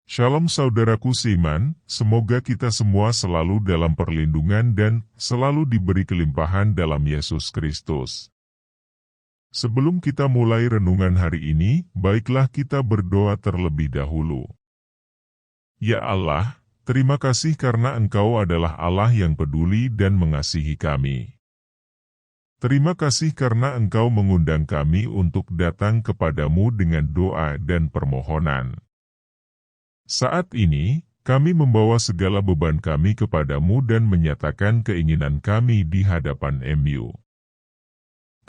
Shalom saudaraku seiman, semoga kita semua selalu dalam perlindungan dan selalu diberi kelimpahan dalam Yesus Kristus. Sebelum kita mulai renungan hari ini, baiklah kita berdoa terlebih dahulu. Ya Allah, terima kasih karena Engkau adalah Allah yang peduli dan mengasihi kami. Terima kasih karena Engkau mengundang kami untuk datang kepadamu dengan doa dan permohonan. Saat ini, kami membawa segala beban kami kepadamu dan menyatakan keinginan kami di hadapan MU.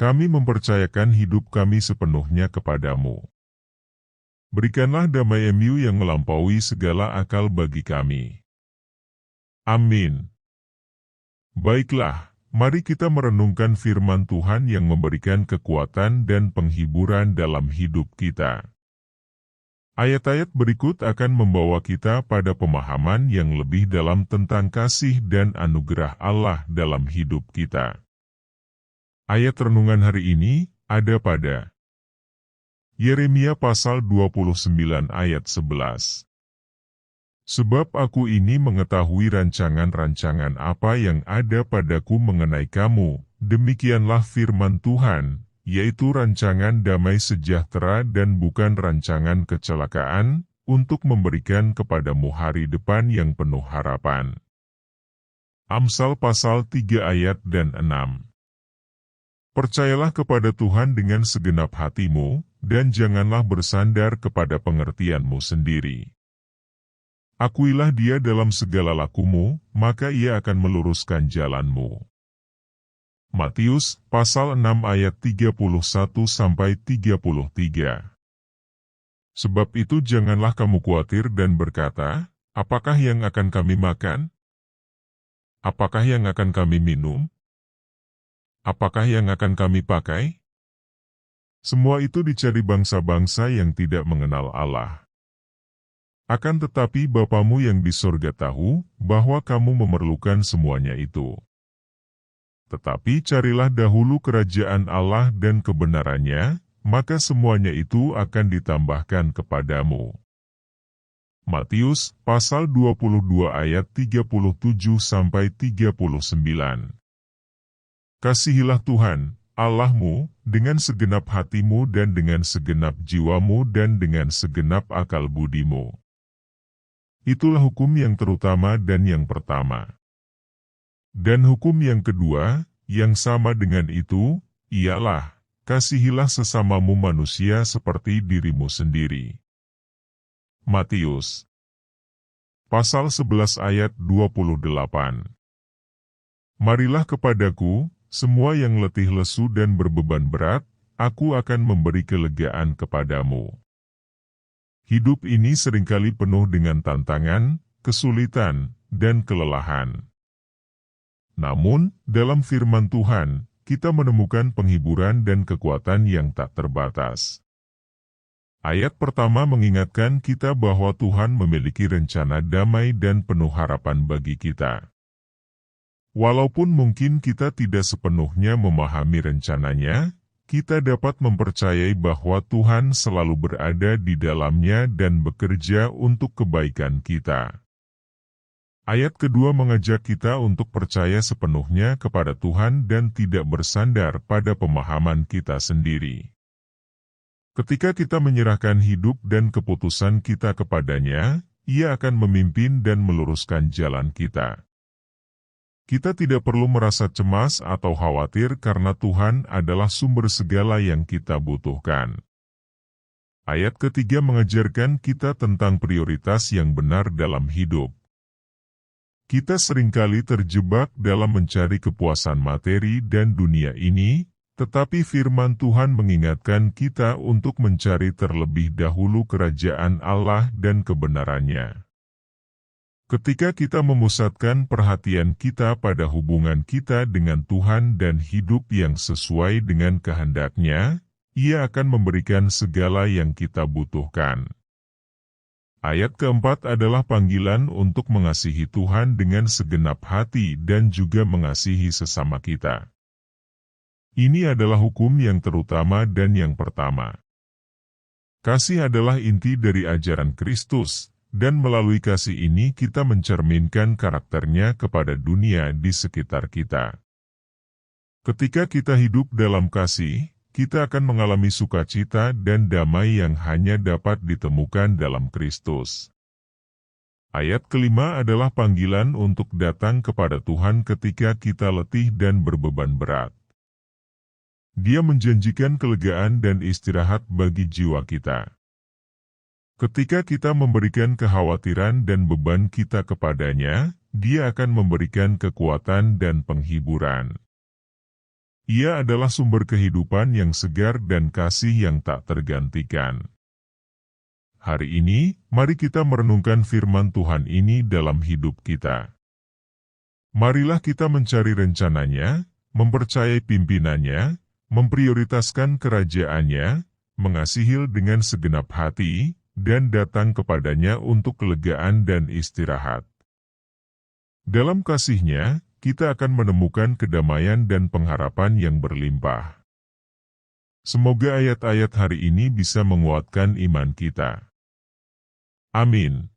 Kami mempercayakan hidup kami sepenuhnya kepadamu. Berikanlah damai MU yang melampaui segala akal bagi kami. Amin. Baiklah, mari kita merenungkan firman Tuhan yang memberikan kekuatan dan penghiburan dalam hidup kita. Ayat-ayat berikut akan membawa kita pada pemahaman yang lebih dalam tentang kasih dan anugerah Allah dalam hidup kita. Ayat renungan hari ini ada pada Yeremia pasal 29 ayat 11. Sebab aku ini mengetahui rancangan-rancangan apa yang ada padaku mengenai kamu, demikianlah firman Tuhan, yaitu rancangan damai sejahtera dan bukan rancangan kecelakaan, untuk memberikan kepadamu hari depan yang penuh harapan. Amsal pasal 3 ayat dan 6. Percayalah kepada Tuhan dengan segenap hatimu, dan janganlah bersandar kepada pengertianmu sendiri. Akuilah Dia dalam segala lakumu, maka Ia akan meluruskan jalanmu. Matius, pasal 6 ayat 31-33. Sebab itu janganlah kamu khawatir dan berkata, apakah yang akan kami makan? Apakah yang akan kami minum? Apakah yang akan kami pakai? Semua itu dicari bangsa-bangsa yang tidak mengenal Allah. Akan tetapi Bapamu yang di sorga tahu, bahwa kamu memerlukan semuanya itu. Tetapi carilah dahulu kerajaan Allah dan kebenarannya, maka semuanya itu akan ditambahkan kepadamu. Matius, pasal 22 ayat 37-39. Kasihilah Tuhan, Allahmu, dengan segenap hatimu dan dengan segenap jiwamu dan dengan segenap akal budimu. Itulah hukum yang terutama dan yang pertama. Dan hukum yang kedua, yang sama dengan itu, ialah, kasihilah sesamamu manusia seperti dirimu sendiri. Matius, pasal 11 ayat 28. Marilah kepadaku, semua yang letih lesu dan berbeban berat, aku akan memberi kelegaan kepadamu. Hidup ini seringkali penuh dengan tantangan, kesulitan, dan kelelahan. Namun, dalam firman Tuhan, kita menemukan penghiburan dan kekuatan yang tak terbatas. Ayat pertama mengingatkan kita bahwa Tuhan memiliki rencana damai dan penuh harapan bagi kita. Walaupun mungkin kita tidak sepenuhnya memahami rencananya, kita dapat mempercayai bahwa Tuhan selalu berada di dalamnya dan bekerja untuk kebaikan kita. Ayat kedua mengajak kita untuk percaya sepenuhnya kepada Tuhan dan tidak bersandar pada pemahaman kita sendiri. Ketika kita menyerahkan hidup dan keputusan kita kepadanya, Ia akan memimpin dan meluruskan jalan kita. Kita tidak perlu merasa cemas atau khawatir karena Tuhan adalah sumber segala yang kita butuhkan. Ayat ketiga mengajarkan kita tentang prioritas yang benar dalam hidup. Kita seringkali terjebak dalam mencari kepuasan materi dan dunia ini, tetapi firman Tuhan mengingatkan kita untuk mencari terlebih dahulu kerajaan Allah dan kebenarannya. Ketika kita memusatkan perhatian kita pada hubungan kita dengan Tuhan dan hidup yang sesuai dengan kehendak-Nya, Ia akan memberikan segala yang kita butuhkan. Ayat keempat adalah panggilan untuk mengasihi Tuhan dengan segenap hati dan juga mengasihi sesama kita. Ini adalah hukum yang terutama dan yang pertama. Kasih adalah inti dari ajaran Kristus, dan melalui kasih ini kita mencerminkan karakternya kepada dunia di sekitar kita. Ketika kita hidup dalam kasih, kita akan mengalami sukacita dan damai yang hanya dapat ditemukan dalam Kristus. Ayat kelima adalah panggilan untuk datang kepada Tuhan ketika kita letih dan berbeban berat. Dia menjanjikan kelegaan dan istirahat bagi jiwa kita. Ketika kita memberikan kekhawatiran dan beban kita kepadanya, Dia akan memberikan kekuatan dan penghiburan. Ia adalah sumber kehidupan yang segar dan kasih yang tak tergantikan. Hari ini, mari kita merenungkan firman Tuhan ini dalam hidup kita. Marilah kita mencari rencananya, mempercayai pimpinannya, memprioritaskan kerajaannya, mengasihi dengan segenap hati, dan datang kepadanya untuk kelegaan dan istirahat. Dalam kasih-Nya, kita akan menemukan kedamaian dan pengharapan yang berlimpah. Semoga ayat-ayat hari ini bisa menguatkan iman kita. Amin.